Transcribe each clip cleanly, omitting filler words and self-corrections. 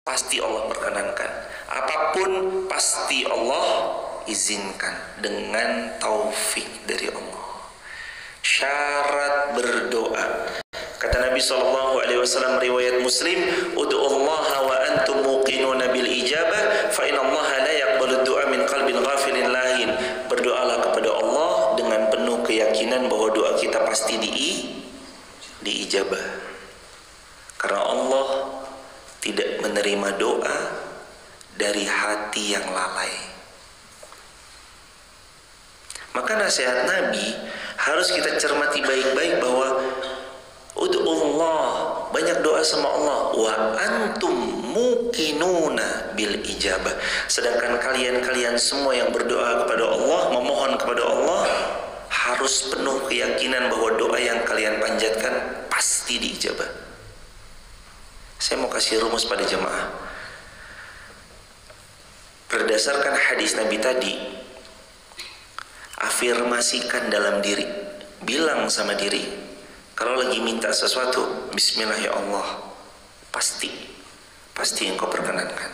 pasti Allah perkenankan. Apapun pasti Allah izinkan dengan taufik dari Allah. Syarat berdoa, kata Nabi SAW riwayat Muslim, ud'ullaha wa antum muqinuna bil ijabah fa innallaha la yaqbalu du'a min qalbin ghafilin lahin. Berdoalah kepada Allah dengan penuh keyakinan bahwa doa kita pasti diijabah, karena Allah tidak menerima doa dari hati yang lalai. Maka nasihat Nabi harus kita cermati baik-baik bahwa ud'ullah, banyak doa sama Allah, wa antum muqinuna bil ijabah. Sedangkan kalian semua yang berdoa kepada Allah, memohon kepada Allah, harus penuh keyakinan bahwa doa yang kalian panjatkan pasti diijabah. Saya mau kasih rumus pada jemaah. Berdasarkan hadis Nabi tadi, afirmasikan dalam diri, bilang sama diri, kalau lagi minta sesuatu, bismillah ya Allah, pasti engkau perkenankan.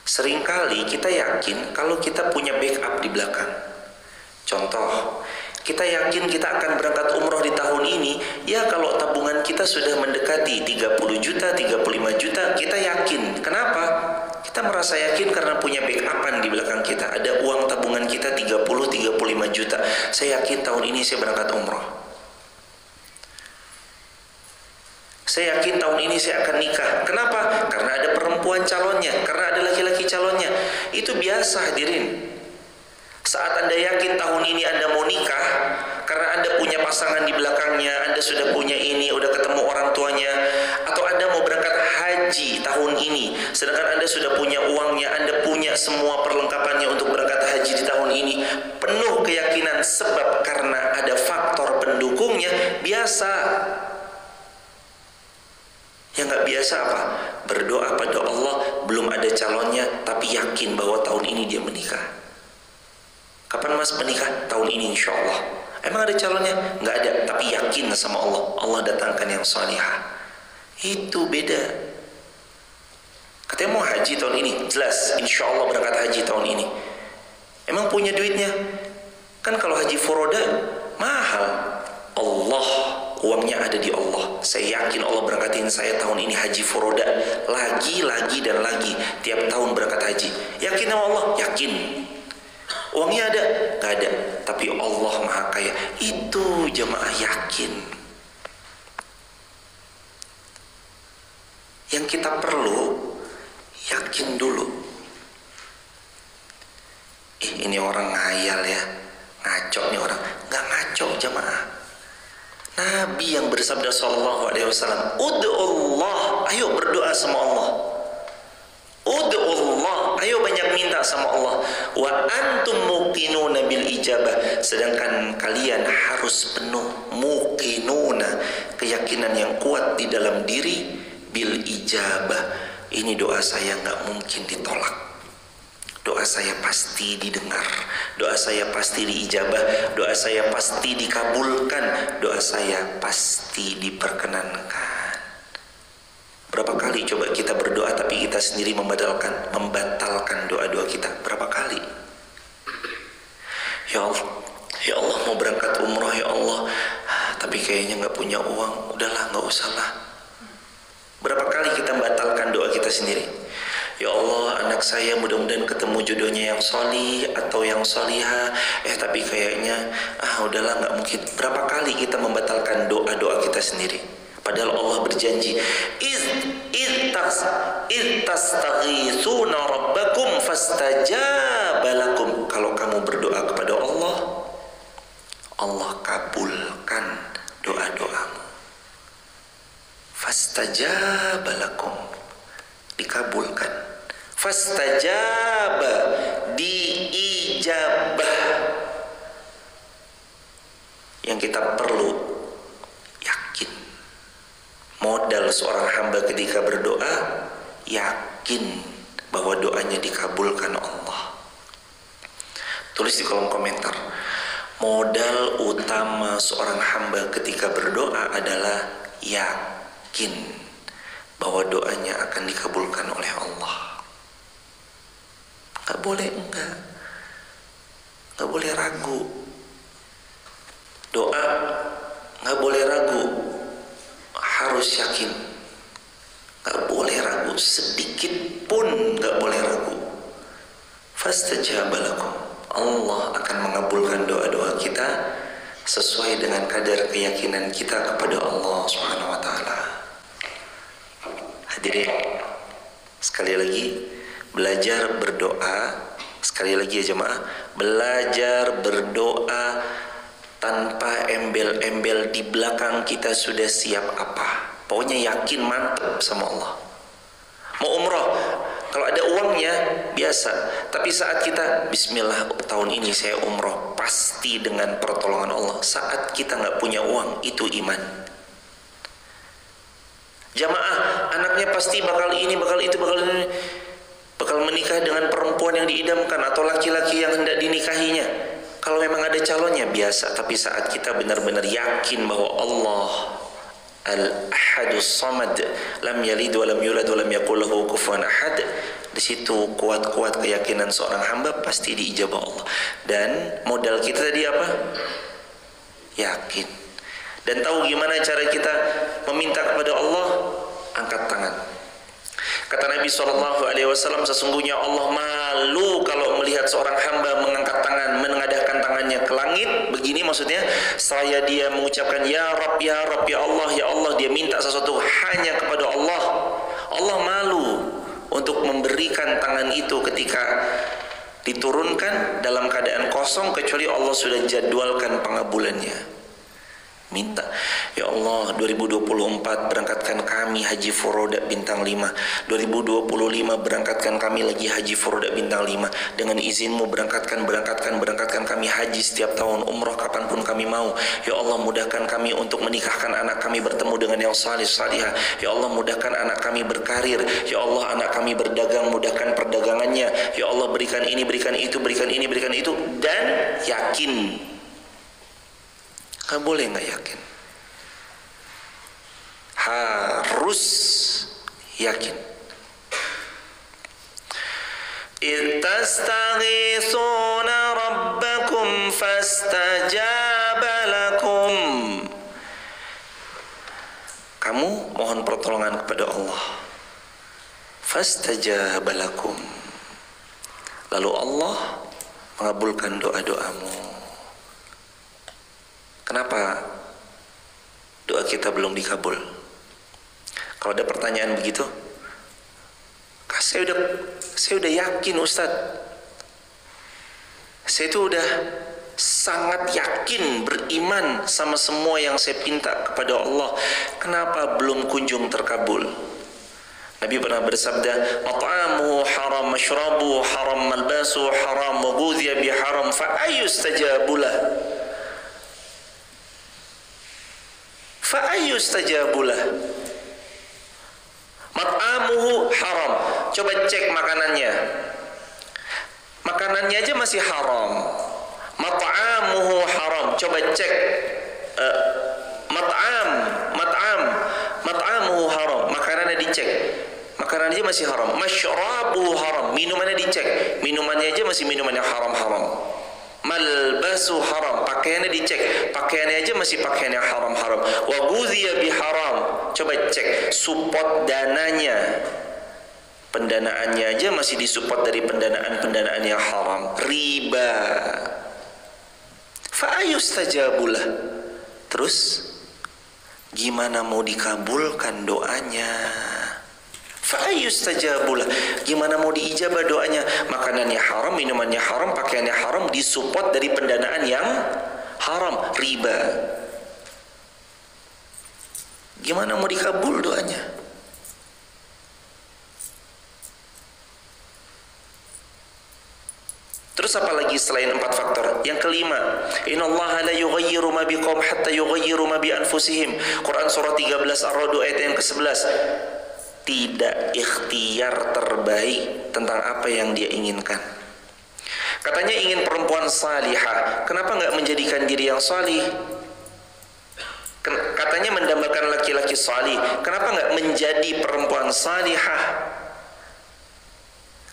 Seringkali kita yakin kalau kita punya backup di belakang. Contoh, kita yakin kita akan berangkat umroh di tahun ini, ya kalau tabungan kita sudah mendekati 30 juta, 35 juta, kita yakin. Kenapa? Kita merasa yakin karena punya backupan di belakang kita. Ada uang tabungan kita 30-35 juta. Saya yakin tahun ini saya berangkat umroh. Saya yakin tahun ini saya akan nikah. Kenapa? Karena ada perempuan calonnya, karena ada laki-laki calonnya. Itu biasa, hadirin. Saat Anda yakin tahun ini Anda mau nikah, karena Anda punya pasangan di belakangnya, Anda sudah punya ini, udah ketemu orang tuanya, atau Anda mau berangkat haji tahun ini, sedangkan Anda sudah punya uangnya, Anda punya semua perlengkapannya untuk berangkat haji di tahun ini, penuh keyakinan sebab karena ada faktor pendukungnya, biasa. Yang nggak biasa apa? Berdoa pada Allah, belum ada calonnya, tapi yakin bahwa tahun ini dia menikah. Kapan mas menikah? Tahun ini insya Allah. Emang ada calonnya? Nggak ada, tapi yakin sama Allah. Allah datangkan yang salihah. Itu beda. Katanya mau haji tahun ini, jelas insya Allah berangkat haji tahun ini. Emang punya duitnya? Kan kalau haji furoda mahal. Allah, uangnya ada di Allah. Saya yakin Allah berangkatin saya tahun ini haji furoda, lagi dan lagi, tiap tahun berangkat haji. Yakin sama Allah? Yakin. Uangnya ada? Gak ada. Tapi Allah Maha Kaya. Itu jemaah yakin. Yang kita perlu yakin dulu. Ini orang ngayal ya, ngaco nih orang. Gak ngaco jemaah. Nabi yang bersabda sallallahu alaihi wasallam, ud'ullah, ayo berdoa sama Allah. Ud'ullah, ayo banyak minta sama Allah. Wa antum muqinuna bil ijabah, sedangkan kalian harus penuh muqinuna, keyakinan yang kuat di dalam diri, bil ijabah. Ini doa saya nggak mungkin ditolak. Doa saya pasti didengar. Doa saya pasti diijabah. Doa saya pasti dikabulkan. Doa saya pasti diperkenankan. Berapa kali coba kita berdoa tapi kita sendiri membatalkan doa-doa kita? Berapa kali? Ya Allah mau berangkat umroh ya Allah, tapi kayaknya nggak punya uang. Udahlah, nggak usah lah. Berapa kali kita membatalkan doa kita sendiri? Ya Allah, anak saya mudah-mudahan ketemu jodohnya yang solih atau yang solihah. Tapi kayaknya udahlah, nggak mungkin. Berapa kali kita membatalkan doa-doa kita sendiri? Padahal Allah berjanji, tastaghitsuna rabbakum fastajaba lakum. Kalau kamu berdoa kepada Allah, Allah kabulkan doa-doamu. Fastajaba lakum, dikabulkan. Fastajaba, diijabah. Yang kita perlu modal seorang hamba ketika berdoa, yakin bahwa doanya dikabulkan Allah. Tulis di kolom komentar, modal utama seorang hamba ketika berdoa adalah yakin bahwa dikabulkan oleh Allah. Nggak boleh nggak boleh ragu. Doa nggak boleh ragu, harus yakin. Nggak boleh ragu, sedikit pun nggak boleh ragu. Fastajaba lakum, Allah akan mengabulkan doa-doa kita sesuai dengan kadar keyakinan kita kepada Allah Subhanahu wa taala. Hadirin, sekali lagi belajar berdoa, sekali lagi ya jemaah, belajar berdoa tanpa embel-embel di belakang kita sudah siap apa. Pokoknya yakin mantap sama Allah. Mau umroh, kalau ada uangnya biasa, tapi saat kita bismillah tahun ini saya umroh, pasti dengan pertolongan Allah. Saat kita nggak punya uang, itu iman. Jamaah, anaknya pasti bakal ini, bakal itu, bakal menikah dengan perempuan yang diidamkan atau laki-laki yang hendak dinikahinya. Kalau memang ada calonnya biasa, tapi saat kita benar-benar yakin bahwa Allah Al-Ahadus Samad, lam yalid wa lam yulad wa lam yakul lahu kufuwan ahad, di situ kuat-kuat keyakinan seorang hamba pasti diijabah Allah. Dan modal kita tadi apa? Yakin. Dan tahu gimana cara kita meminta kepada Allah? Angkat tangan. Kata Nabi SAW, sesungguhnya Allah malu kalau melihat seorang hamba mengangkat tangan, menengadahkan tangannya ke langit. Begini maksudnya, saya dia mengucapkan ya Rabb, ya Rabb, ya Allah, dia minta sesuatu hanya kepada Allah. Allah malu untuk memberikan tangan itu ketika diturunkan dalam keadaan kosong, kecuali Allah sudah jadwalkan pengabulannya. Minta, ya Allah 2024 berangkatkan kami haji furoda bintang 5, 2025 berangkatkan kami lagi haji furoda bintang 5, dengan izinmu berangkatkan kami haji setiap tahun, umroh kapanpun kami mau. Ya Allah mudahkan kami untuk menikahkan anak kami bertemu dengan yang salih salihah. Ya Allah mudahkan anak kami berkarir. Ya Allah anak kami berdagang, mudahkan perdagangannya. Ya Allah berikan ini, berikan itu, berikan ini, berikan itu, dan yakin. Nggak boleh nggak yakin, harus yakin. Ittastaghithuna rabbakum fastajaba lakum. Kamu mohon pertolongan kepada Allah, fastajaba lakum, lalu Allah mengabulkan doa-doamu. Kenapa doa kita belum dikabul? Kalau ada pertanyaan begitu, saya udah yakin Ustadz, saya itu udah sangat yakin, beriman sama semua yang saya pinta kepada Allah. Kenapa belum kunjung terkabul? Nabi pernah bersabda, mat'amuhu haram, mashrabuhu haram, malbasuhu haram, mughudhiya bi haram, fa ayyustajabulah. Fa'ayustajabulah. Mat'amuhu haram. Coba cek makanannya. Makanannya aja masih haram. Mat'amuhu haram. Coba cek mat'amuhu haram. Makanannya dicek. Makanannya aja masih haram. Mashrabuhu haram. Minumannya dicek. Minumannya aja masih minuman yang haram-haram. Malbasu haram, pakaiannya dicek, pakaiannya aja masih pakaian yang haram-haram. Wa ghudhiya bi haram, coba cek support dananya, pendanaannya aja masih disupport dari pendanaan yang haram, riba. Fa ayustajabulah. Terus gimana mau dikabulkan doanya? Fa'ayustajabulah, gimana mau diijabah doanya? Makanannya haram, minumannya haram, pakaiannya haram, disupport dari pendanaan yang haram, riba. Gimana mau dikabul doanya? Terus apa lagi selain 4 faktor? Yang kelima, innallaha la yughayyiru ma biqaum hatta yughayyiru ma bi anfusihim. Quran surah 13 Ar-Ra'd ayat yang ke-11. Tidak ikhtiar terbaik tentang apa yang dia inginkan. Katanya ingin perempuan salihah, kenapa nggak menjadikan diri yang salih? Katanya mendambakan laki-laki salih. Kenapa nggak menjadi perempuan salihah?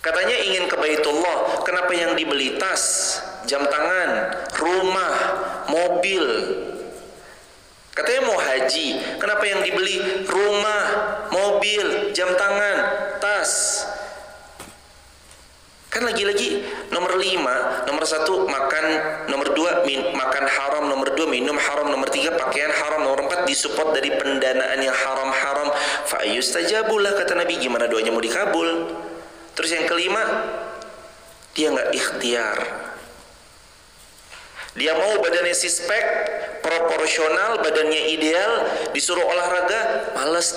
Katanya ingin ke Baitullah. Kenapa yang dibeli tas, jam tangan, rumah, mobil? Katanya mau haji. Kenapa yang dibeli rumah, mobil, jam tangan, tas? Kan lagi-lagi nomor 5, nomor 1 makan, nomor 2 makan haram, nomor 2 minum haram, nomor 3 pakaian haram, nomor 4 disupport dari pendanaan yang haram-haram. Fa yustajabulah, kata Nabi, gimana doanya mau dikabul? Terus yang kelima, dia nggak ikhtiar. Dia mau badannya six-pack, proporsional, badannya ideal, disuruh olahraga, males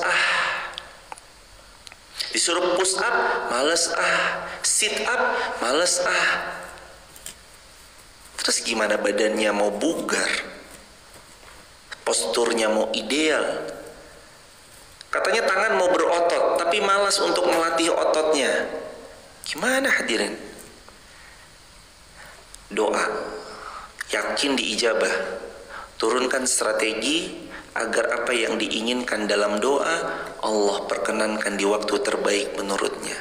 disuruh push up, males sit up, males Terus gimana badannya mau bugar, posturnya mau ideal, katanya tangan mau berotot tapi malas untuk melatih ototnya. Gimana hadirin? Doa, yakin diijabah, turunkan strategi agar apa yang diinginkan dalam doa Allah perkenankan di waktu terbaik menurutnya.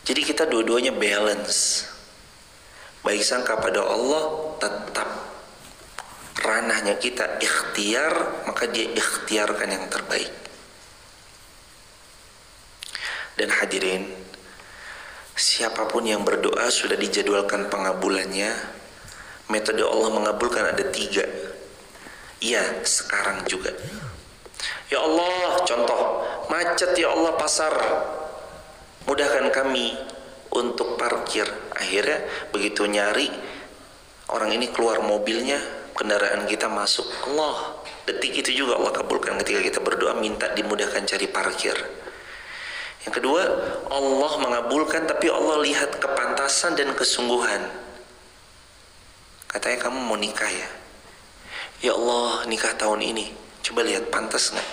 Jadi kita dua-duanya balance. Baik sangka pada Allah, tetap ranahnya kita ikhtiar, maka dia ikhtiarkan yang terbaik. Dan hadirin, siapapun yang berdoa sudah dijadwalkan pengabulannya. Metode Allah mengabulkan ada 3. Iya, sekarang juga. Ya Allah, contoh, macet ya Allah pasar, mudahkan kami untuk parkir. Akhirnya begitu nyari, orang ini keluar mobilnya, kendaraan kita masuk. Allah, detik itu juga Allah kabulkan ketika kita berdoa minta dimudahkan cari parkir. Yang kedua, Allah mengabulkan tapi Allah lihat kepantasan dan kesungguhan. Katanya kamu mau nikah ya? Ya Allah, nikah tahun ini, coba lihat pantas nggak?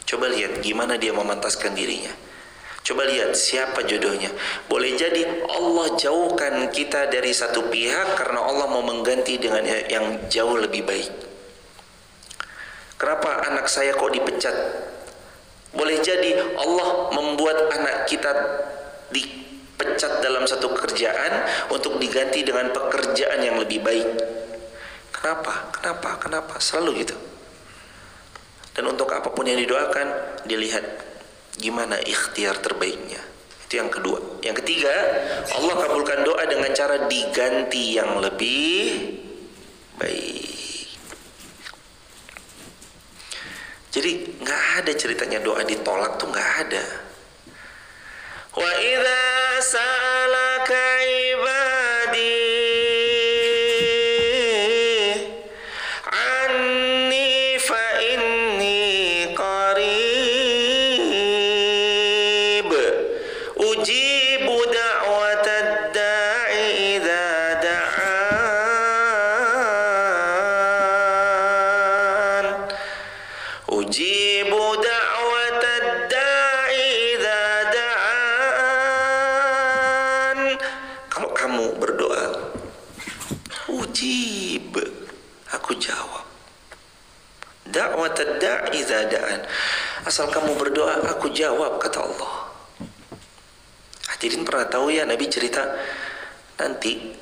Coba lihat gimana dia memantaskan dirinya. Coba lihat siapa jodohnya. Boleh jadi Allah jauhkan kita dari satu pihak karena Allah mau mengganti dengan yang jauh lebih baik. Kenapa anak saya kok dipecat? Boleh jadi Allah membuat anak kita dipecat dalam satu pekerjaan untuk diganti dengan pekerjaan yang lebih baik. Kenapa? Selalu gitu. Dan untuk apapun yang didoakan, dilihat gimana ikhtiar terbaiknya. Itu yang kedua. Yang ketiga, Allah kabulkan doa dengan cara diganti yang lebih baik. Jadi nggak ada ceritanya doa ditolak tuh, nggak ada. Wa idza sa'alaka ibadi asal kamu berdoa, aku jawab, kata Allah. Hadirin pernah tahu ya, Nabi cerita nanti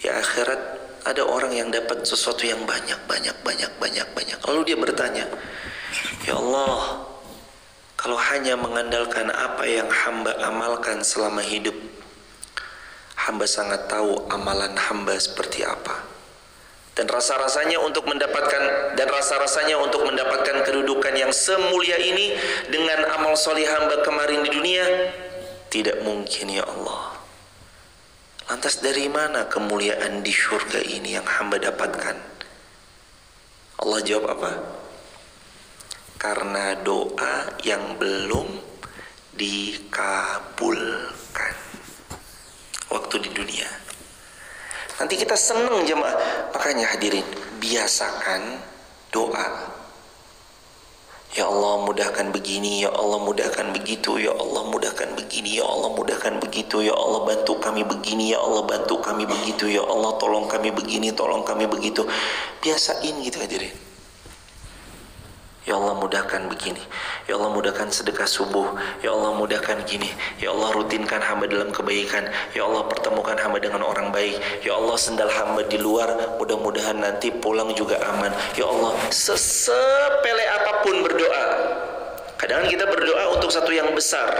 di akhirat ada orang yang dapat sesuatu yang banyak. Lalu dia bertanya, ya Allah, kalau hanya mengandalkan apa yang hamba amalkan selama hidup, hamba sangat tahu amalan hamba seperti apa. Dan rasa-rasanya untuk mendapatkan kedudukan yang semulia ini dengan amal soleh hamba kemarin di dunia, tidak mungkin ya Allah. Lantas dari mana kemuliaan di syurga ini yang hamba dapatkan? Allah jawab apa? Karena doa yang belum dikabulkan waktu di dunia. Nanti kita senang jemaah. Makanya hadirin, biasakan doa. Ya Allah mudahkan begini, ya Allah mudahkan begitu, ya Allah mudahkan begini, ya Allah mudahkan begitu, ya Allah bantu kami begini, ya Allah bantu kami begitu, ya Allah tolong kami begini, tolong kami begitu. Biasain gitu hadirin. Ya Allah mudahkan begini, ya Allah mudahkan sedekah subuh, ya Allah mudahkan gini, ya Allah rutinkan hamba dalam kebaikan, ya Allah pertemukan hamba dengan orang baik, ya Allah sendal hamba di luar mudah-mudahan nanti pulang juga aman, ya Allah. Sesepele apapun berdoa. Kadang kita berdoa untuk satu yang besar.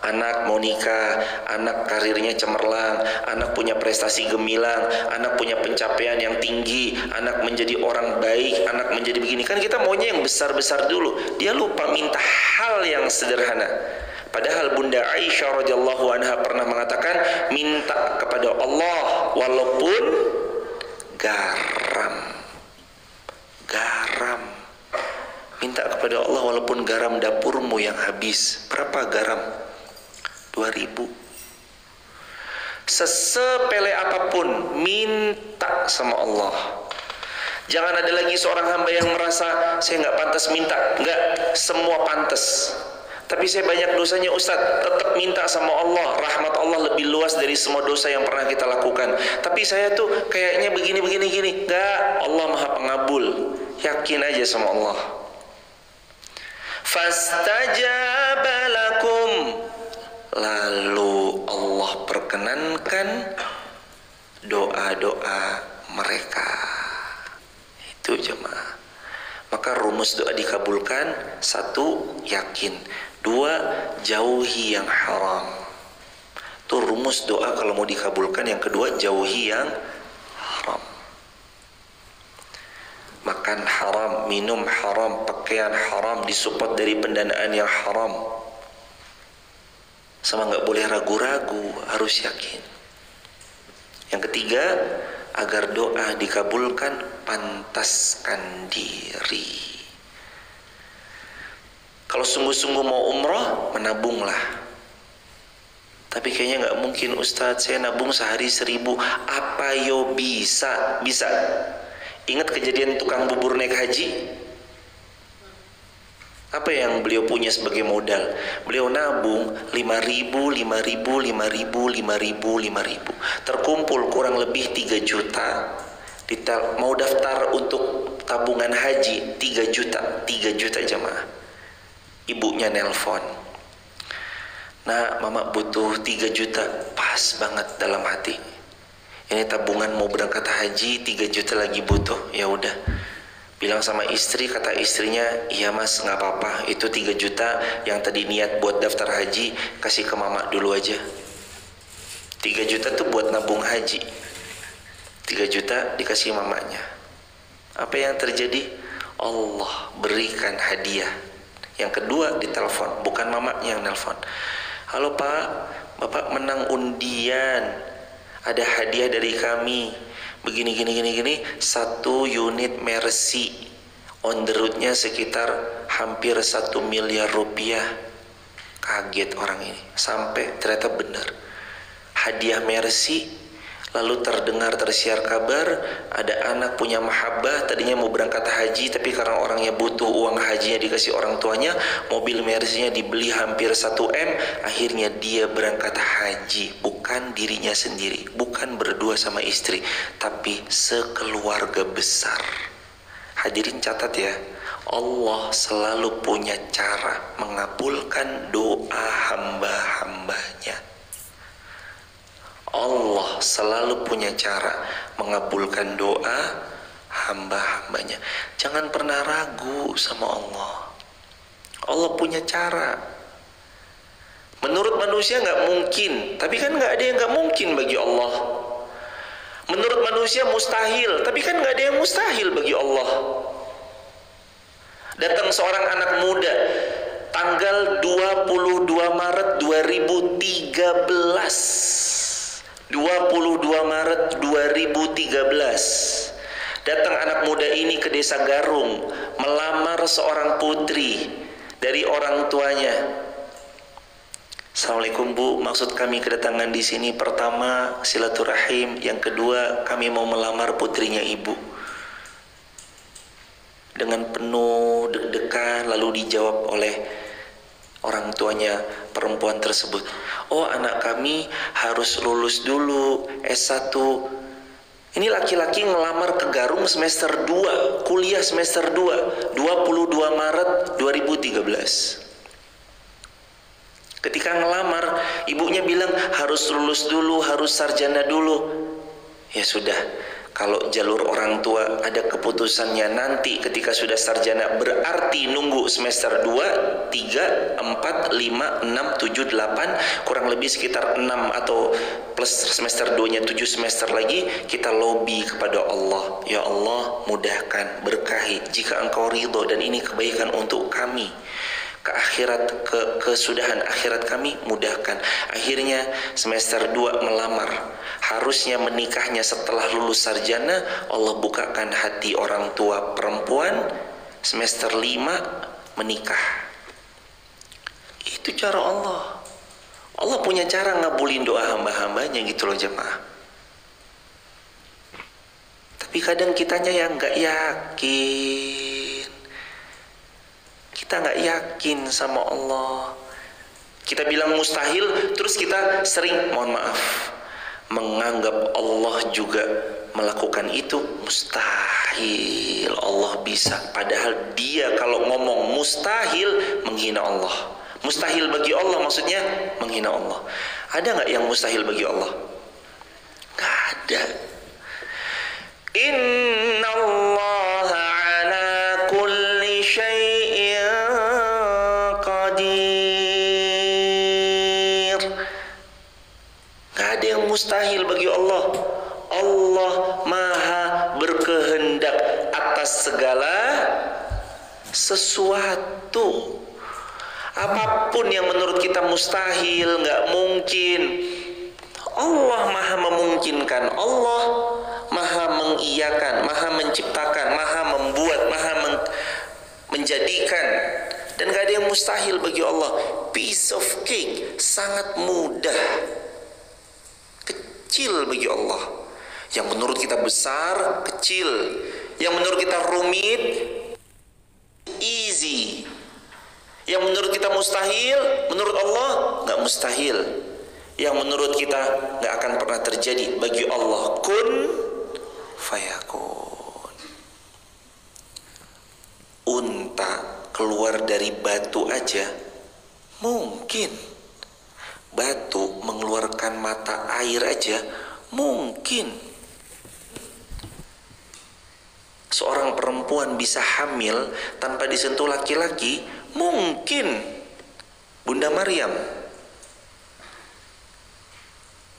Anak mau nikah, anak karirnya cemerlang, anak punya prestasi gemilang, anak punya pencapaian yang tinggi, anak menjadi orang baik, anak menjadi begini. Kan kita maunya yang besar-besar dulu. Dia lupa minta hal yang sederhana. Padahal Bunda Aisyah radhiyallahu anha pernah mengatakan, minta kepada Allah walaupun garam. Garam. Minta kepada Allah walaupun garam dapurmu yang habis. Berapa garam? 2000. Sesepele apapun minta sama Allah. Jangan ada lagi seorang hamba yang merasa saya nggak pantas minta. Nggak, semua pantas. Tapi saya banyak dosanya Ustadz, tetap minta sama Allah. Rahmat Allah lebih luas dari semua dosa yang pernah kita lakukan. Tapi saya tuh kayaknya begini. Nggak, Allah Maha Pengabul. Yakin aja sama Allah. Fastajaba lakum. Lalu Allah perkenankan doa-doa mereka. Itu jemaah. Maka rumus doa dikabulkan, 1, yakin. 2, jauhi yang haram. Itu rumus doa kalau mau dikabulkan. Yang kedua, jauhi yang haram. Makan haram, minum haram, pakaian haram, disupport dari pendanaan yang haram. Sama nggak boleh ragu-ragu, harus yakin. Yang ketiga, agar doa dikabulkan, pantaskan diri. Kalau sungguh-sungguh mau umroh, menabunglah. Tapi kayaknya nggak mungkin Ustadz, saya nabung sehari 1000. Apa yo bisa? Bisa. Ingat kejadian tukang bubur naik haji? Apa yang beliau punya sebagai modal? Beliau nabung 5.000. Terkumpul kurang lebih 3 juta. Mau daftar untuk tabungan haji 3 juta jemaah. Ibunya nelpon. Nah, mama butuh 3 juta. Pas banget dalam hati. Ini tabungan mau berangkat haji 3 juta lagi butuh. Ya udah. Bilang sama istri, kata istrinya, iya mas nggak apa-apa, itu 3 juta yang tadi niat buat daftar haji, kasih ke mama dulu aja. 3 juta tuh buat nabung haji, 3 juta dikasih mamanya. Apa yang terjadi? Allah berikan hadiah. Yang kedua ditelepon, bukan mamanya yang nelpon. Halo pak, bapak menang undian, ada hadiah dari kami. Begini, 1 unit Mercy on the road-nya sekitar hampir 1 miliar rupiah. Kaget orang ini, sampai ternyata benar hadiah Mercy. Lalu tersiar kabar ada anak punya mahabbah, tadinya mau berangkat haji, tapi karena orangnya butuh uang hajinya dikasih orang tuanya, mobil Mercy-nya dibeli hampir 1 M. Akhirnya dia berangkat haji, bukan dirinya sendiri, bukan berdua sama istri, tapi sekeluarga besar. Hadirin catat ya, Allah selalu punya cara mengabulkan doa hamba-hambanya. Allah selalu punya cara mengabulkan doa hamba-hambanya. Jangan pernah ragu sama Allah. Allah punya cara. Menurut manusia nggak mungkin, tapi kan nggak ada yang nggak mungkin bagi Allah. Menurut manusia mustahil, tapi kan nggak ada yang mustahil bagi Allah. Datang seorang anak muda, tanggal 22 Maret 2013. 22 Maret 2013 datang anak muda ini ke desa Garung, melamar seorang putri dari orang tuanya. Assalamualaikum Bu, maksud kami kedatangan di sini pertama silaturahim, yang kedua kami mau melamar putrinya Ibu. dengan penuh deg-degan, lalu dijawab oleh orang tuanya perempuan tersebut, oh anak kami harus lulus dulu S1. Ini laki-laki ngelamar ke Garung semester 2, kuliah semester 2, 22 Maret 2013. Ketika ngelamar, ibunya bilang harus lulus dulu, harus sarjana dulu. Ya sudah, kalau jalur orang tua ada keputusannya nanti ketika sudah sarjana, berarti nunggu semester 2, 3, 4, 5, 6, 7, 8, kurang lebih sekitar 6 atau plus semester 2-nya 7 semester lagi, kita lobby kepada Allah. Ya Allah, mudahkan, berkahi, jika Engkau ridho dan ini kebaikan untuk kami, ke akhirat, kesudahan akhirat kami, mudahkan. Akhirnya semester 2 melamar, harusnya menikahnya setelah lulus sarjana. Allah bukakan hati orang tua perempuan, semester 5 menikah. Itu cara Allah. Allah punya cara ngabulin doa hamba-hambanya gitu loh jemaah. Tapi kadang kitanya yang gak yakin. Kita nggak yakin sama Allah. Kita bilang mustahil, terus kita sering, mohon maaf, menganggap Allah juga melakukan itu. Mustahil Allah bisa, padahal dia kalau ngomong mustahil menghina Allah. Mustahil bagi Allah maksudnya menghina Allah. Ada nggak yang mustahil bagi Allah? Nggak ada. Inna Allah ala kulli syai'in qadir. Nggak ada yang mustahil bagi Allah. Allah maha berkehendak atas segala sesuatu. Apapun yang menurut kita mustahil, nggak mungkin, Allah maha memungkinkan. Allah maha mengiyakan, maha menciptakan, maha membuat, maha menjadikan. Dan gak ada yang mustahil bagi Allah. Piece of cake, sangat mudah, kecil bagi Allah. Yang menurut kita besar, kecil. Yang menurut kita rumit, easy. Yang menurut kita mustahil, menurut Allah gak mustahil. Yang menurut kita gak akan pernah terjadi, bagi Allah kun fayakun. Unta keluar dari batu aja mungkin. Batu mengeluarkan mata air aja mungkin. Seorang perempuan bisa hamil tanpa disentuh laki-laki mungkin. Bunda Maryam.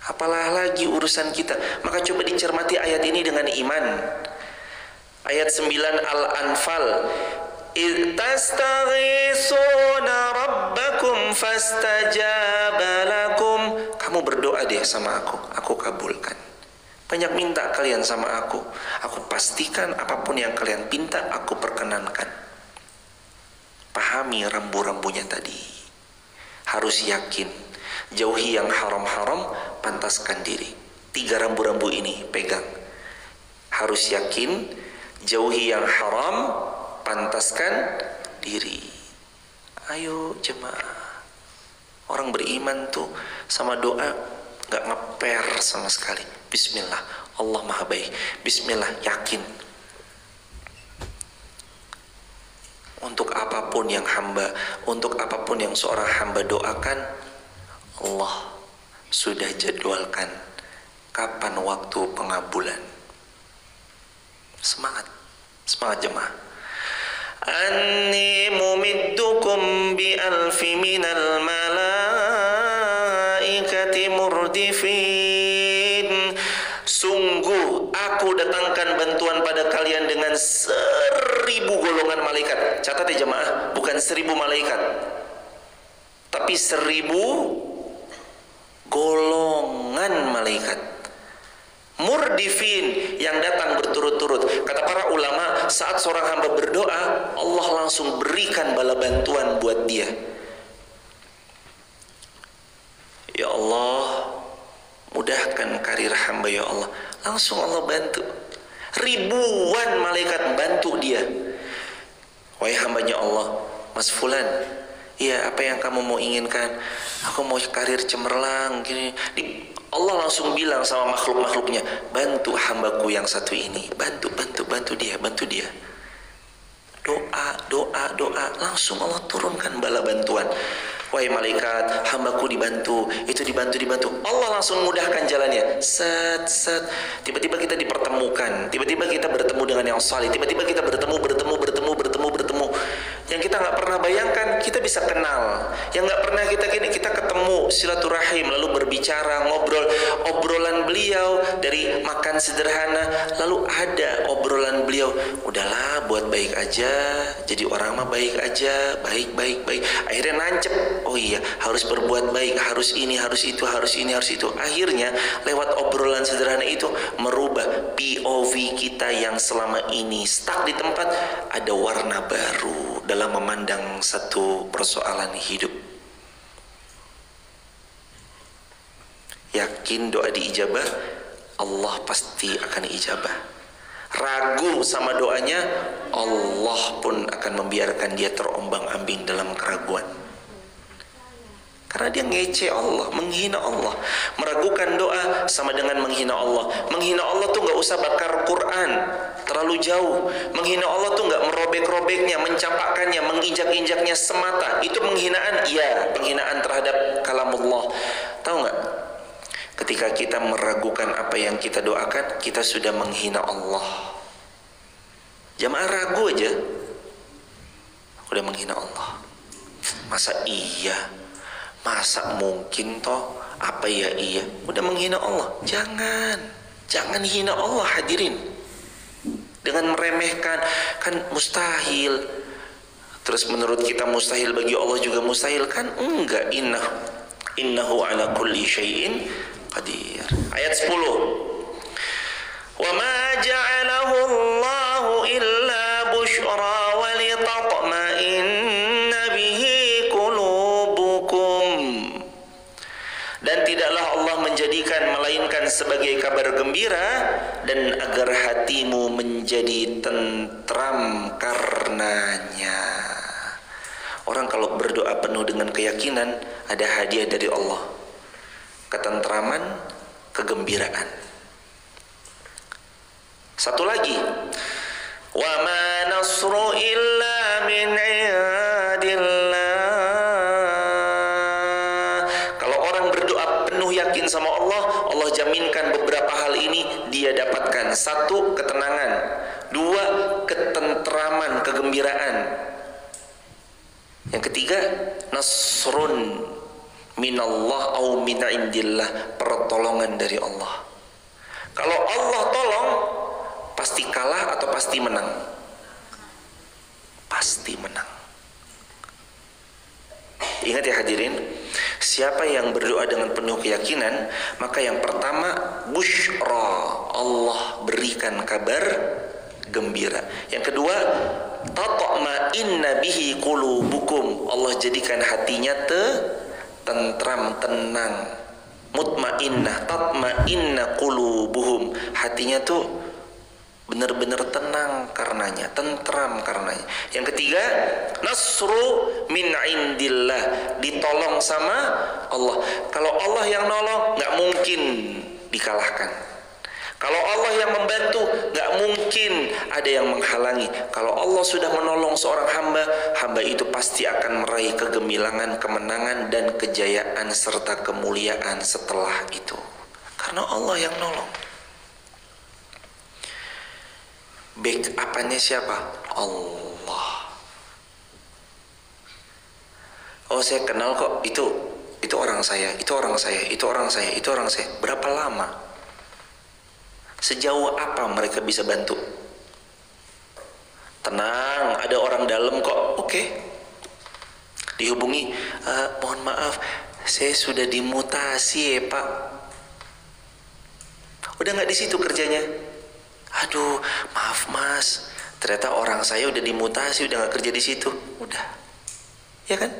Apalah lagi urusan kita. Maka coba dicermati ayat ini dengan iman. Ayat 9 Al-Anfal. Tastaghisuna rabbakum fastajaba lakum. Kamu berdoa deh sama aku kabulkan. Banyak minta kalian sama aku pastikan apapun yang kalian pinta aku perkenankan. Pahami rambu-rambunya tadi. Harus yakin. Jauhi yang haram-haram, pantaskan diri. 3 rambu-rambu ini pegang. Harus yakin, jauhi yang haram, pantaskan diri. Ayo jemaah. Orang beriman tuh sama doa gak ngeper sama sekali. Bismillah, Allah maha baik. Bismillah, yakin. Untuk apapun yang seorang hamba doakan, Allah sudah jadwalkan kapan waktu pengabulan. Semangat jemaah. Anni mumiddukum bi alfi minal malaikati murdifin. Sungguh aku datangkan bantuan pada kalian dengan 1000 golongan malaikat. Catat ya jemaah, bukan 1000 malaikat, tapi 1000 golongan malaikat. Murdifin, yang datang berturut-turut. Kata para ulama, saat seorang hamba berdoa, Allah langsung berikan bala bantuan buat dia. Ya Allah, mudahkan karir hamba ya Allah. Langsung Allah bantu. Ribuan malaikat bantu dia. Wahai hambanya Allah, Mas Fulan, iya, apa yang kamu mau inginkan? Aku mau karir cemerlang gini. Allah langsung bilang sama makhluk-makhluknya, bantu hambaku yang satu ini, bantu dia, bantu dia. Doa, langsung Allah turunkan bala bantuan. Wahai malaikat, hambaku dibantu, itu dibantu. Allah langsung mudahkan jalannya. Set. Tiba-tiba kita dipertemukan. Tiba-tiba kita bertemu dengan yang saleh. Tiba-tiba kita bertemu. Yang kita nggak pernah bayangkan, kita bisa kenal. Yang nggak pernah kita ketemu, silaturahim, lalu berbicara, ngobrol. Obrolan beliau dari makan sederhana, lalu ada obrolan beliau, udahlah buat baik aja, jadi orang mah baik aja, baik. Akhirnya nancep, oh iya, harus berbuat baik, harus ini, harus itu, harus ini, harus itu. Akhirnya lewat obrolan sederhana itu merubah POV kita yang selama ini stuck di tempat, ada warna baru dalam memandang satu persoalan hidup. Yakin doa diijabah, Allah pasti akan ijabah. Ragu sama doanya, Allah pun akan membiarkan dia terombang-ambing dalam keraguan. Karena dia ngece Allah, menghina Allah. Meragukan doa sama dengan menghina Allah. Menghina Allah tuh gak usah bakar Quran, terlalu jauh. Menghina Allah tuh gak merobek-robeknya, mencampakkannya, menginjak-injaknya semata. Itu penghinaan, iya, penghinaan terhadap kalamullah. Tahu gak? Ketika kita meragukan apa yang kita doakan, kita sudah menghina Allah. Jamaah ragu aja, udah menghina Allah. Masa iya? Masa mungkin toh? Apa ya iya? Udah menghina Allah. Jangan hina Allah, hadirin. Dengan meremehkan, kan mustahil. Terus menurut kita mustahil, bagi Allah juga mustahil, kan? Enggak. Innahu ala kulli syai'in qadir. Ayat 10. Wa ma ja'alahu Allahu illa busyra wa litatma'inna bihi qulubukum. Dan tidaklah Allah menjadikan melainkan sebagai kabar gembira dan agar hatimu menjadi tentram karenanya. Orang kalau berdoa penuh dengan keyakinan, ada hadiah dari Allah. Ketentraman, kegembiraan. Satu lagi, wa ma nasru illa min indillah. Kalau orang berdoa penuh yakin sama Allah, Allah jaminkan beberapa hal ini dia dapatkan. Satu, ketenangan. Dua, ketentraman, kegembiraan. Yang ketiga, nasrun minallah au min indillah, pertolongan dari Allah. Kalau Allah tolong, pasti kalah atau pasti menang? Pasti menang. Ingat ya hadirin, siapa yang berdoa dengan penuh keyakinan, maka yang pertama, busyra, Allah berikan kabar gembira. Yang kedua, tatma'inna bihi qulubukum, Allah jadikan hatinya tentram, tenang. Mutmainnah, tatma'inna qulubuhum, hatinya tuh benar-benar tenang karenanya, tentram karenanya. Yang ketiga, nasru min indillah, ditolong sama Allah. Kalau Allah yang nolong, nggak mungkin dikalahkan. Kalau Allah yang membantu, nggak mungkin ada yang menghalangi. Kalau Allah sudah menolong seorang hamba itu pasti akan meraih kegemilangan, kemenangan, dan kejayaan serta kemuliaan setelah itu. Karena Allah yang nolong. Backup-nya siapa? Allah. Oh, saya kenal kok, itu orang saya, itu orang saya, itu orang saya, itu orang saya. Berapa lama? Sejauh apa mereka bisa bantu? Tenang, ada orang dalam kok. Oke. Dihubungi, mohon maaf, saya sudah dimutasi ya Pak. Udah nggak di situ kerjanya? Aduh, maaf Mas, ternyata orang saya udah dimutasi, udah nggak kerja di situ. Udah, ya kan?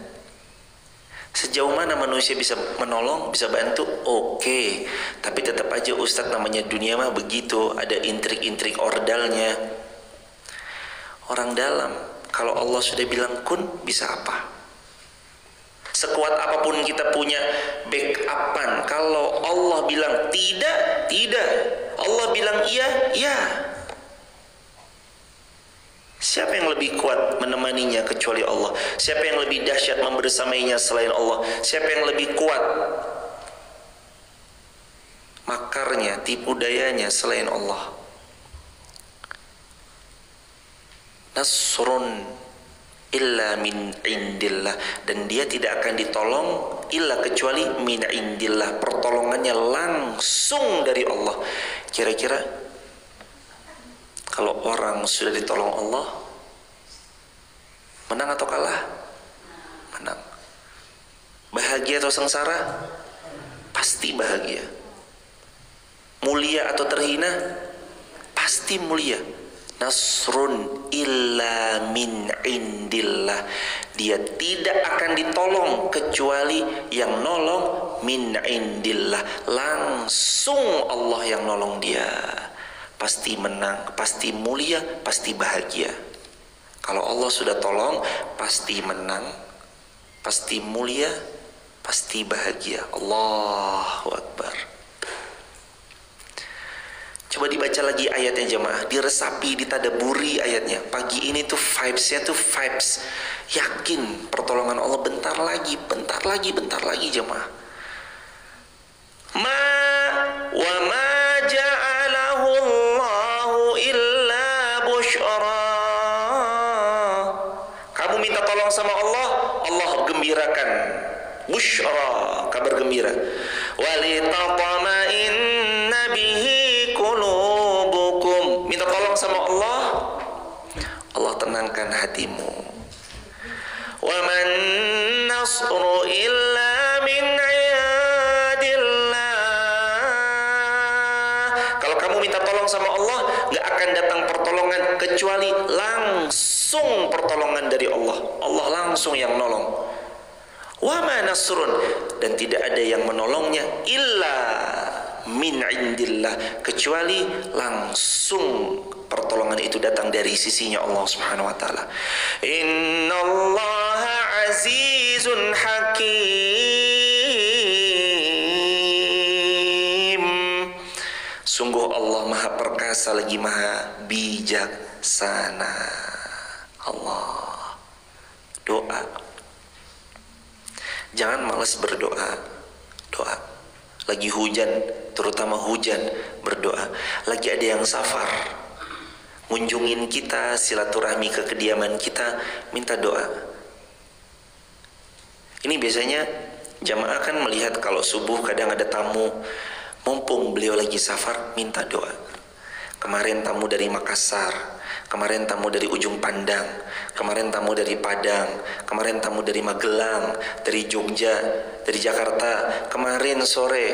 Sejauh mana manusia bisa menolong, bisa bantu? Oke. Tapi tetap aja Ustadz, namanya dunia mah begitu, ada intrik-intrik ordalnya. Orang dalam, Kalau Allah sudah bilang kun, bisa apa? Sekuat apapun kita punya backupan, kalau Allah bilang tidak, tidak. Allah bilang iya, iya. Siapa yang lebih kuat menemaninya kecuali Allah? Siapa yang lebih dahsyat membersamainya selain Allah? Siapa yang lebih kuat makarnya, tipu dayanya selain Allah? Nasrun illa min indillah, dan dia tidak akan ditolong illa kecuali min indillah, pertolongannya langsung dari Allah. Kira-kira kalau orang sudah ditolong Allah, menang atau kalah? Menang. Bahagia atau sengsara? Pasti bahagia. Mulia atau terhina? Pasti mulia. Nasrun illa min indillah, dia tidak akan ditolong kecuali yang nolong min indillah, langsung Allah yang nolong dia. Pasti menang, pasti mulia, pasti bahagia. Kalau Allah sudah tolong, pasti menang, pasti mulia, pasti bahagia. Allahu Akbar. Coba dibaca lagi ayatnya jemaah, diresapi, ditadaburi ayatnya. Pagi ini tuh vibes-nya tuh vibes yakin pertolongan Allah bentar lagi, bentar lagi, bentar lagi jemaah. Ma wa ma ja'alahu Allahu illa busyra. Kamu minta tolong sama Allah, Allah gembirakan. Busyra, kabar gembira. Walitatma'inna bihi qulubukum. Minta tolong sama Allah, Allah tenangkan hatimu. Wa man nasru illa min indillah. Kalau kamu minta tolong sama Allah, gak akan datang pertolongan kecuali langsung pertolongan dari Allah. Allah langsung yang nolong. Wa ma nasrun, dan tidak ada yang menolongnya illa min indillah, kecuali langsung pertolongan itu datang dari sisinya Allah Subhanahu wa taala. Innallaha azizun hakim. Sungguh Allah Maha Perkasa lagi Maha Bijaksana. Allah. Doa. Jangan malas berdoa. Doa. Lagi hujan, terutama hujan, berdoa. Lagi ada yang safar, ngunjungin kita, silaturahmi ke kediaman kita, minta doa. Ini biasanya jamaah kan melihat kalau subuh kadang ada tamu, mumpung beliau lagi safar, minta doa. Kemarin tamu dari Makassar, kemarin tamu dari Ujung Pandang, kemarin tamu dari Padang, kemarin tamu dari Magelang, dari Jogja, dari Jakarta, kemarin sore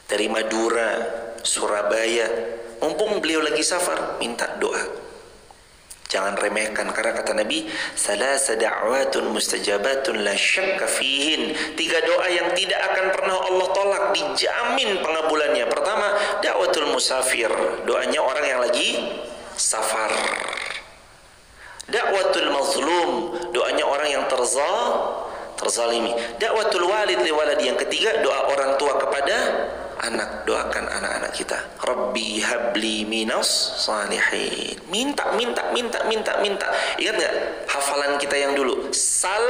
dari Madura, Surabaya. Mumpung beliau lagi safar, minta doa. Jangan remehkan, karena kata Nabi, salasa da'watun mustajabatun la syakka fihin. 3 doa yang tidak akan pernah Allah tolak, dijamin pengabulannya. Pertama, da'watul musafir, doanya orang yang lagi safar. Da'watul mazlum, doanya orang yang terzalimi. Da'watul walid li waladi, yang ketiga doa orang tua kepada anak. Doakan anak-anak kita. Rabbi habli minas salihin. Minta, minta, minta, minta, minta. Ingat gak hafalan kita yang dulu? Sal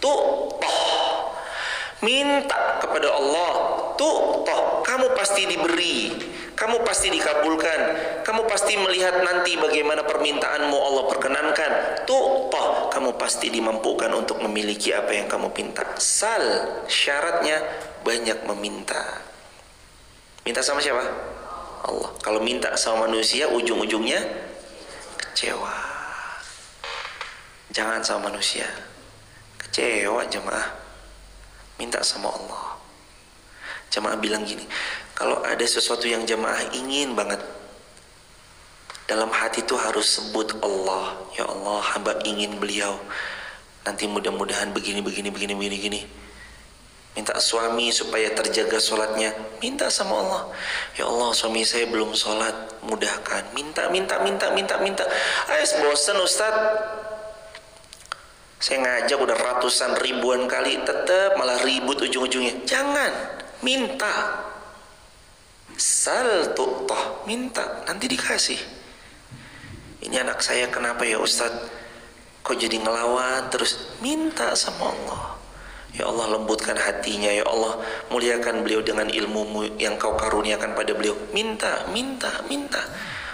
tu'toh. Minta kepada Allah, tu'toh. Kamu pasti diberi, kamu pasti dikabulkan, kamu pasti melihat nanti bagaimana permintaanmu Allah perkenankan. Tu'toh, kamu pasti dimampukan untuk memiliki apa yang kamu minta. Sal, syaratnya banyak meminta. Minta sama siapa? Allah. Kalau minta sama manusia, ujung-ujungnya kecewa. Jangan sama manusia, kecewa jemaah. Minta sama Allah. Jemaah bilang gini, kalau ada sesuatu yang jemaah ingin banget, dalam hati itu harus sebut Allah. Ya Allah, hamba ingin beliau nanti mudah-mudahan begini, begini, begini, begini, begini. Minta suami supaya terjaga sholatnya, minta sama Allah. Ya Allah, suami saya belum sholat, mudahkan. Minta. Bosan Ustaz. Saya ngajak udah ratusan ribuan kali, tetap malah ribut ujung-ujungnya. Jangan, minta. Sal tu'tah, minta, nanti dikasih. Ini anak saya kenapa ya Ustaz? Kok jadi ngelawan terus? Minta sama Allah. Ya Allah, lembutkan hatinya. Ya Allah, muliakan beliau dengan ilmu yang kau karuniakan pada beliau. Minta.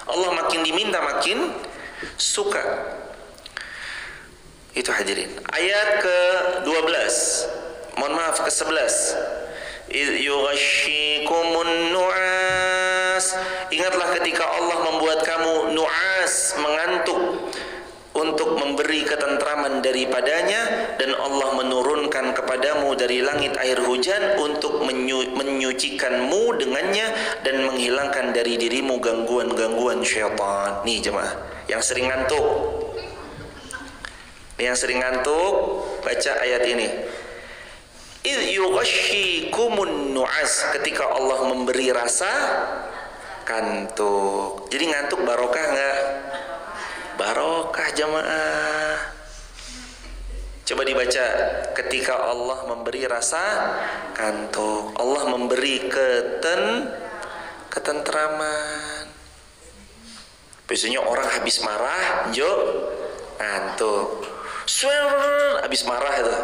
Allah makin diminta makin suka. Itu hadirin. Ayat ke-12. Mohon maaf, ke-11. Idh yughashshikumun nu'as. Ingatlah ketika Allah membuat kamu nu'as, mengantuk, untuk memberi ketentraman daripadanya, dan Allah menurunkan kepadamu dari langit air hujan untuk menyucikanmu dengannya dan menghilangkan dari dirimu gangguan-gangguan syaitan. Nih jemaah, yang sering ngantuk, baca ayat ini. Idh yughashshikumun nu'as, ketika Allah memberi rasa kantuk. Jadi ngantuk barokah enggak? Barokah jamaah. Coba dibaca, ketika Allah memberi rasa kantuk, Allah memberi ketentraman. Biasanya orang habis marah, ngantuk. Habis marah itu.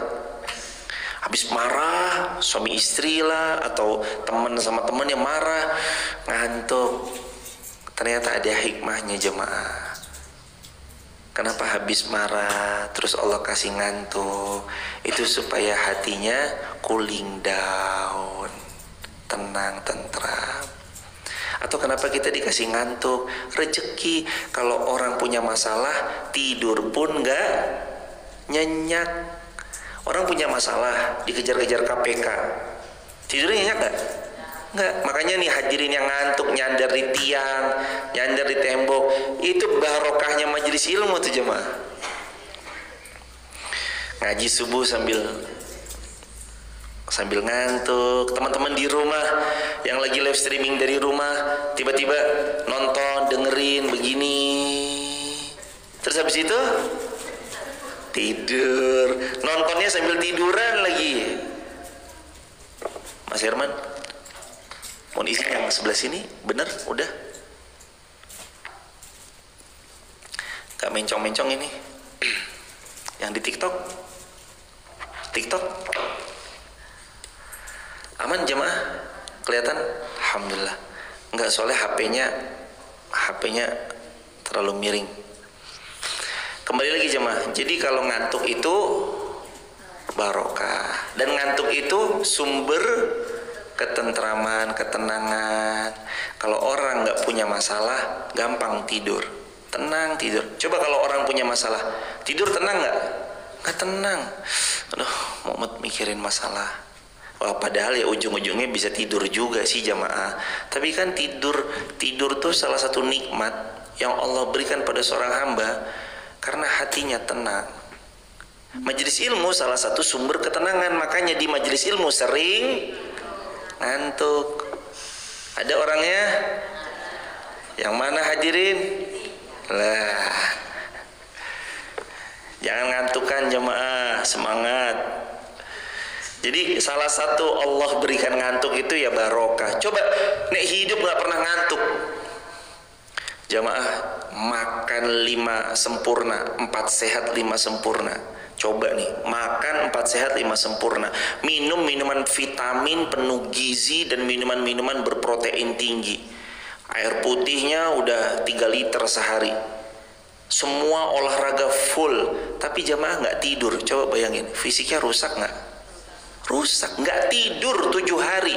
Habis marah, suami istri lah, atau teman sama teman yang marah, ngantuk. Ternyata ada hikmahnya jemaah. Kenapa habis marah terus Allah kasih ngantuk? Itu supaya hatinya cooling down, tenang, tentram. Atau kenapa kita dikasih ngantuk? Rezeki. Kalau orang punya masalah, tidur pun nggak nyenyak. Orang punya masalah, dikejar-kejar KPK, tidurnya nyenyak nggak? Nggak. Makanya nih hadirin yang ngantuk, nyandar di tiang, nyandar di tembok, itu barokahnya majelis ilmu tuh jemaah. Ngaji subuh sambil ngantuk. Teman-teman di rumah yang lagi live streaming dari rumah, tiba-tiba nonton, dengerin begini, terus habis itu tidur, nontonnya sambil tiduran lagi. Mas Herman, mohon isi yang sebelah sini, bener, udah. Gak mencong-mencong ini. Yang di TikTok aman jemaah, kelihatan? Alhamdulillah. Enggak, soalnya HP-nya terlalu miring. Kembali lagi jemaah. Jadi kalau ngantuk itu barokah, dan ngantuk itu sumber ketentraman, ketenangan. Kalau orang nggak punya masalah, gampang tidur, tenang tidur. Coba kalau orang punya masalah, tidur tenang nggak? Nggak tenang. Aduh, mau mikirin masalah. Wah, padahal ya ujung-ujungnya bisa tidur juga sih jamaah. Tapi kan tidur tuh salah satu nikmat yang Allah berikan pada seorang hamba, karena hatinya tenang. Majelis ilmu salah satu sumber ketenangan. Makanya di majelis ilmu sering ngantuk. Ada orangnya? Yang mana hadirin? Lah, jangan ngantukkan jemaah, semangat. Jadi salah satu Allah berikan ngantuk itu ya barokah. Coba nek hidup nggak pernah ngantuk jamaah, makan 5 sempurna, 4 sehat 5 sempurna. Coba nih, makan 4 sehat 5 sempurna, minum minuman vitamin penuh gizi dan minuman-minuman berprotein tinggi. Air putihnya udah 3 liter sehari. Semua olahraga full, tapi jamaah nggak tidur. Coba bayangin, fisiknya rusak nggak? Rusak, nggak tidur 7 hari.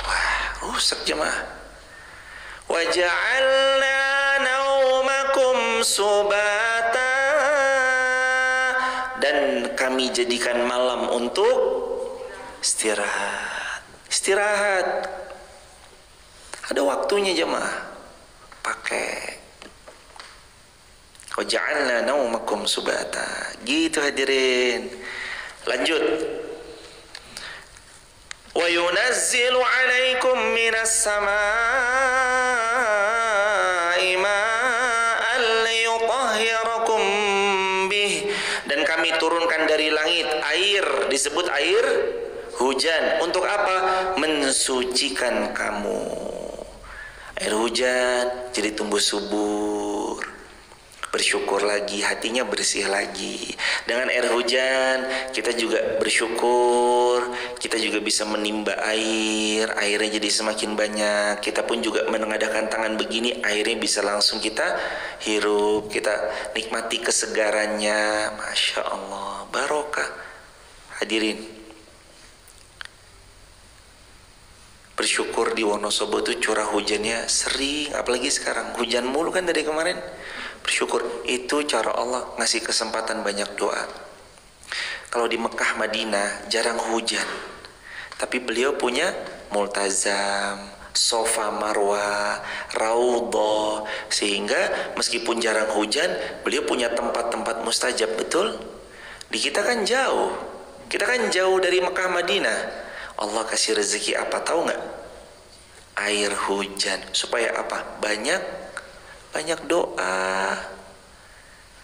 Wah, rusak jemaah. Wa ja'alna naumakum subata, dan kami jadikan malam untuk istirahat. Ada waktunya jemaah, pakai. Wa ja'alna naumakum subata. Gitu hadirin. Lanjut. Wa yunazzilu 'alaikum minas samaa'i ma'an liyutahhirakum bih. Dan kami turunkan dari langit air, disebut air hujan. Untuk apa? Mensucikan kamu. Air hujan jadi tumbuh subur, bersyukur lagi, hatinya bersih lagi. Dengan air hujan kita juga bersyukur, kita juga bisa menimba air, airnya jadi semakin banyak. Kita pun juga mengadakan tangan begini, airnya bisa langsung kita hirup, kita nikmati kesegarannya. Masya Allah, barokah. Hadirin, bersyukur di Wonosobo tuh curah hujannya sering, apalagi sekarang hujan mulu kan dari kemarin. Bersyukur, itu cara Allah ngasih kesempatan banyak doa. Kalau di Mekah Madinah jarang hujan, tapi beliau punya multazam, Sofa Marwah, Raudhah, sehingga meskipun jarang hujan beliau punya tempat-tempat mustajab. Betul? Di kita kan jauh, kita kan jauh dari Mekah Madinah. Allah kasih rezeki apa tahu nggak? Air hujan. Supaya apa? Banyak doa.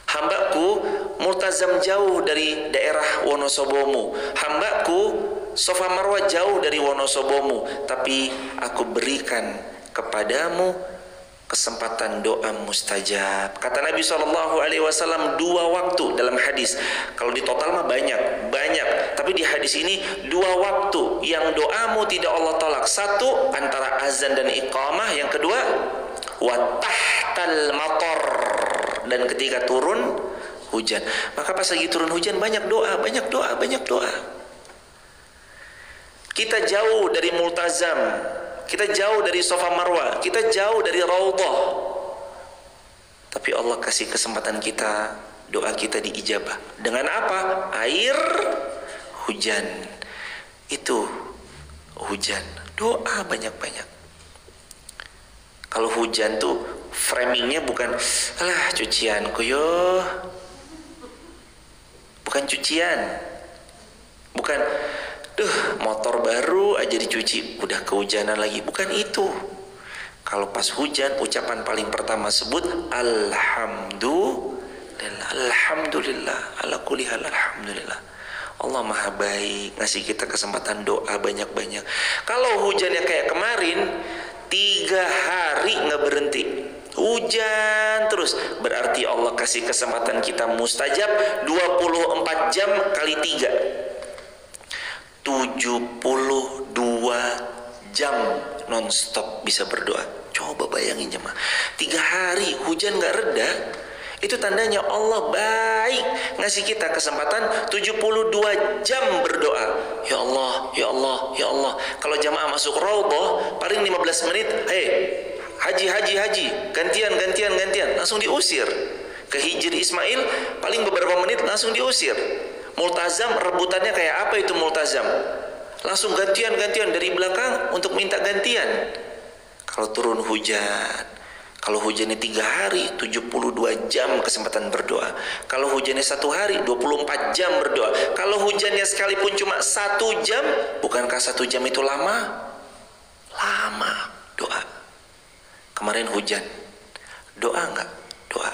Hambaku multazam jauh dari daerah Wonosobomu, hambaku Sofa Marwah jauh dari Wonosobomu, tapi aku berikan kepadamu kesempatan doa mustajab. Kata Nabi SAW 2 waktu dalam hadis. Kalau di total mah banyak, tapi di hadis ini 2 waktu yang doamu tidak Allah tolak. 1 antara azan dan iqamah, yang kedua wa tahtal matar, dan ketika turun hujan. Maka pas lagi turun hujan banyak doa. Kita jauh dari multazam, kita jauh dari Sofa Marwah, kita jauh dari Raudhah, tapi Allah kasih kesempatan kita, doa kita diijabah. Dengan apa? Air hujan. Itu hujan, doa banyak-banyak. Kalau hujan tuh framingnya bukan alah cucianku yo, bukan cucian, bukan motor baru aja dicuci udah kehujanan lagi, bukan itu. Kalau pas hujan ucapan paling pertama sebut alhamdulillah ala kulli hal, alhamdulillah. Allah maha baik, ngasih kita kesempatan doa banyak-banyak. Kalau hujannya kayak kemarin 3 hari nggak berhenti, hujan terus, berarti Allah kasih kesempatan kita mustajab 24 jam kali 3, 72 jam non-stop bisa berdoa. Coba bayangin jemaah, 3 hari hujan gak reda. Itu tandanya Allah baik, ngasih kita kesempatan 72 jam berdoa. Ya Allah, ya Allah, ya Allah. Kalau jamaah masuk Raudhah paling 15 menit, haji, gantian, langsung diusir. Ke Hijri Ismail paling beberapa menit langsung diusir. Multazam rebutannya kayak apa itu multazam? Langsung gantian dari belakang untuk minta gantian. Kalau turun hujan, kalau hujannya 3 hari 72 jam kesempatan berdoa. Kalau hujannya 1 hari 24 jam berdoa. Kalau hujannya sekalipun cuma 1 jam, bukankah 1 jam itu lama? Lama doa. Kemarin hujan, doa enggak? Doa.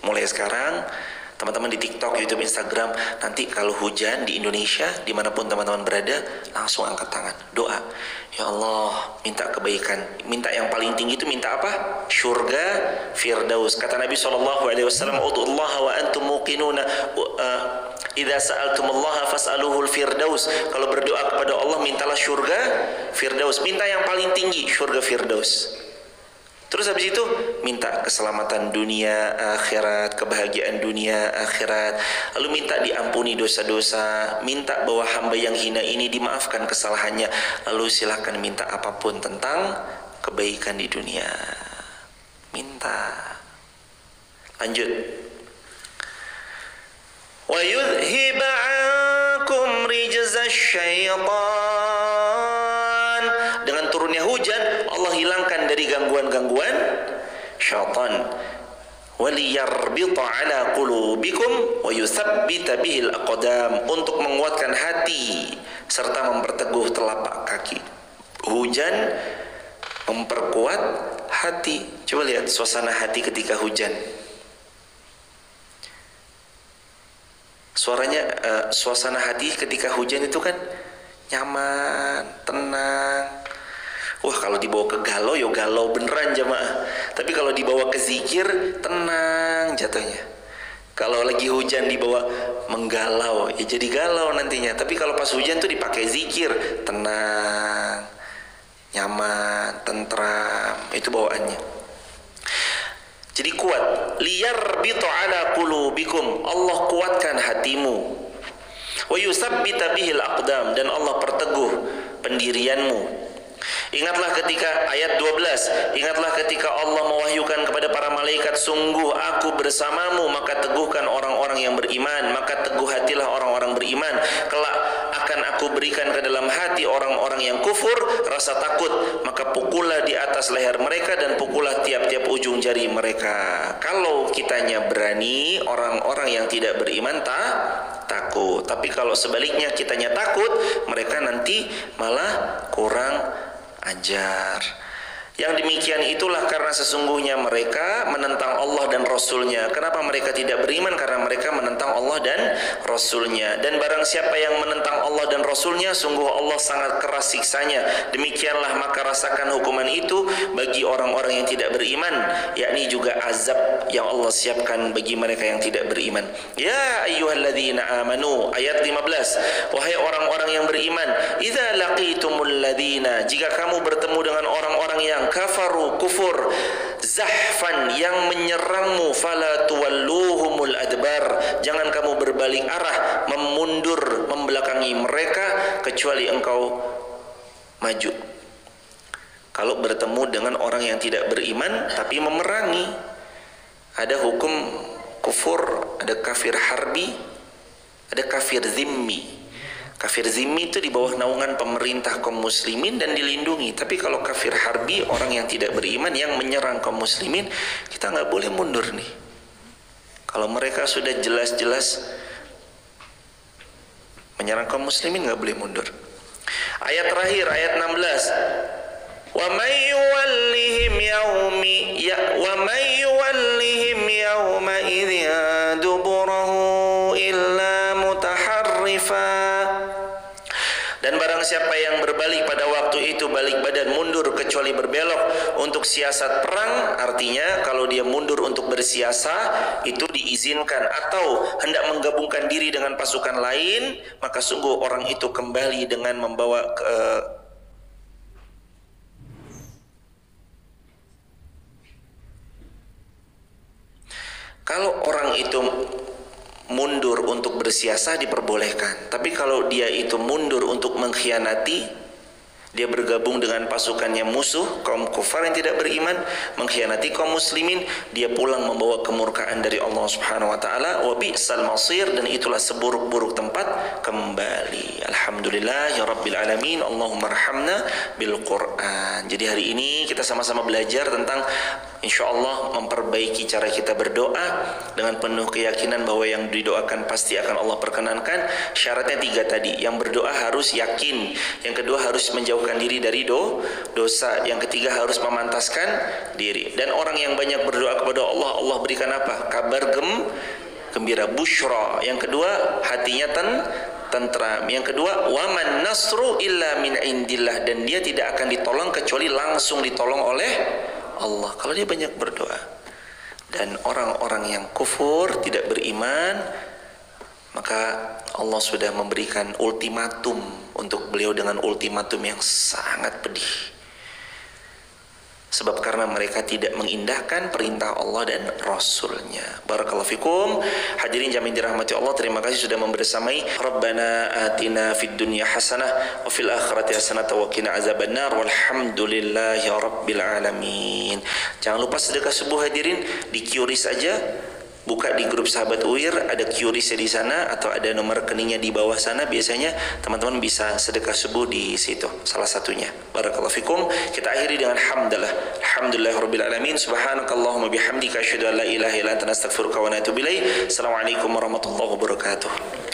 Mulai sekarang teman-teman di TikTok, YouTube, Instagram, nanti kalau hujan di Indonesia, dimanapun teman-teman berada, langsung angkat tangan, doa. Ya Allah, minta kebaikan. Minta yang paling tinggi itu minta apa? Syurga Firdaus. Kata Nabi SAW, Udu'ullaha wa antum muqinuna, idza sa'altumullaha fas'aluhul Firdaus. Kalau berdoa kepada Allah, mintalah syurga Firdaus. Minta yang paling tinggi, syurga Firdaus. Terus habis itu minta keselamatan dunia akhirat, kebahagiaan dunia akhirat. Lalu minta diampuni dosa-dosa, minta bahwa hamba yang hina ini dimaafkan kesalahannya. Lalu silakan minta apapun tentang kebaikan di dunia. Minta. Lanjut. Wa yudhiba 'ankum rijzasy syaitan. Dengan turunnya hujan, Allah hilangkan dari gangguan-gangguan syaitan. waliyarbita ala qulubikum wa yuthabbita bihil aqdam, untuk menguatkan hati serta memperteguh telapak kaki. Hujan memperkuat hati. Coba lihat suasana hati ketika hujan. Suasana hati ketika hujan itu kan nyaman, tenang. Wah, kalau dibawa ke galau, ya galau beneran jamaah. Tapi kalau dibawa ke zikir, tenang jatuhnya. Kalau lagi hujan dibawa menggalau, ya jadi galau nantinya. Tapi kalau pas hujan tuh dipakai zikir, tenang, nyaman, tentram, itu bawaannya. Jadi kuat. Liyarbita ala qulubikum, Allah kuatkan hatimu. Wa yusabbita bihil aqdam, dan Allah perteguh pendirianmu. Ingatlah ketika ayat 12, ingatlah ketika Allah mewahyukan kepada para malaikat, sungguh aku bersamamu, maka teguhkan orang-orang yang beriman, maka teguh hatilah orang-orang beriman. Kelak akan aku berikan ke dalam hati orang-orang yang kufur rasa takut, maka pukullah di atas leher mereka dan pukullah tiap-tiap ujung jari mereka. Kalau kitanya berani, orang-orang yang tidak beriman takut. Tapi kalau sebaliknya kitanya takut, mereka nanti malah kurang ajar. Yang demikian itulah karena sesungguhnya mereka menentang Allah dan Rasulnya. Kenapa mereka tidak beriman? Karena mereka menentang Allah dan Rasulnya. Dan barang siapa yang menentang Allah dan Rasulnya, sungguh Allah sangat keras siksanya. Demikianlah maka rasakan hukuman itu bagi orang-orang yang tidak beriman, yakni juga azab yang Allah siapkan bagi mereka yang tidak beriman. Ya ayyuhalladzina amanu, ayat 15. Wahai orang-orang yang beriman, idza laqitumul ladzina, jika kamu bertemu dengan orang-orang yang kafaru, kufur, zahfan, yang menyerangmu, fala tuwalluhumul adbar, jangan kamu berbalik arah, memundur, membelakangi mereka, kecuali engkau maju. Kalau bertemu dengan orang yang tidak beriman tapi memerangi, ada hukum kufur, ada kafir harbi, ada kafir zimmi. Kafir zimmi itu di bawah naungan pemerintah kaum muslimin dan dilindungi. Tapi kalau kafir harbi, orang yang tidak beriman yang menyerang kaum muslimin, kita nggak boleh mundur nih. Kalau mereka sudah jelas-jelas menyerang kaum muslimin, nggak boleh mundur. Ayat terakhir, ayat 16. Wa may yuwallihim yawma idzin duburahu illa mutaharrifa. Dan barang siapa yang berbalik pada waktu itu, balik badan mundur kecuali berbelok untuk siasat perang, artinya kalau dia mundur untuk bersiasat itu diizinkan, atau hendak menggabungkan diri dengan pasukan lain, maka sungguh orang itu kembali dengan membawa kalau orang itu mundur untuk bersiasat diperbolehkan. Tapi kalau dia itu mundur untuk mengkhianati, dia bergabung dengan pasukannya musuh, kaum kufar yang tidak beriman, mengkhianati kaum muslimin, dia pulang membawa kemurkaan dari Allah Subhanahu wa taala, wa bi'sal masir, dan itulah seburuk-buruk tempat kembali. Alhamdulillah ya rabbil alamin, Allahumma arhamna bil Quran. Jadi hari ini kita sama-sama belajar tentang insyaallah memperbaiki cara kita berdoa dengan penuh keyakinan bahwa yang didoakan pasti akan Allah perkenankan. Syaratnya 3 tadi. Yang berdoa harus yakin, yang kedua harus menjauhkan diri dari dosa, yang ketiga harus memantaskan diri. Dan orang yang banyak berdoa kepada Allah, Allah berikan apa? Kabar gembira, busyra. Yang kedua hatinya tentram. Yang kedua waman nasru illa min indillah, dan dia tidak akan ditolong kecuali langsung ditolong oleh Allah kalau dia banyak berdoa. Dan orang-orang yang kufur, tidak beriman, maka Allah sudah memberikan ultimatum untuk beliau dengan ultimatum yang sangat pedih. Sebab karena mereka tidak mengindahkan perintah Allah dan Rasulnya. Barakallahu fikum. Hadirin jamaah dirahmati Allah, terima kasih sudah membersamai. Rabbana atina fid dunya hasanah wa fil akhirati hasanah wa qina azabannar, walhamdulillahi rabbil alamin. Jangan lupa sedekah subuh hadirin, di QRIS aja buka di grup sahabat UIR, ada QRIS di sana atau ada nomor rekeningnya di bawah sana. Biasanya teman-teman bisa sedekah subuh di situ, salah satunya. Barakallahu fikum. Kita akhiri dengan hamdalah. Alhamdulillahirabbil alamin. Subhanakallahumma bihamdika asyhadu an la ilaha illa anta astaghfiruka wa atubu ilaik. Assalamualaikum warahmatullahi wabarakatuh.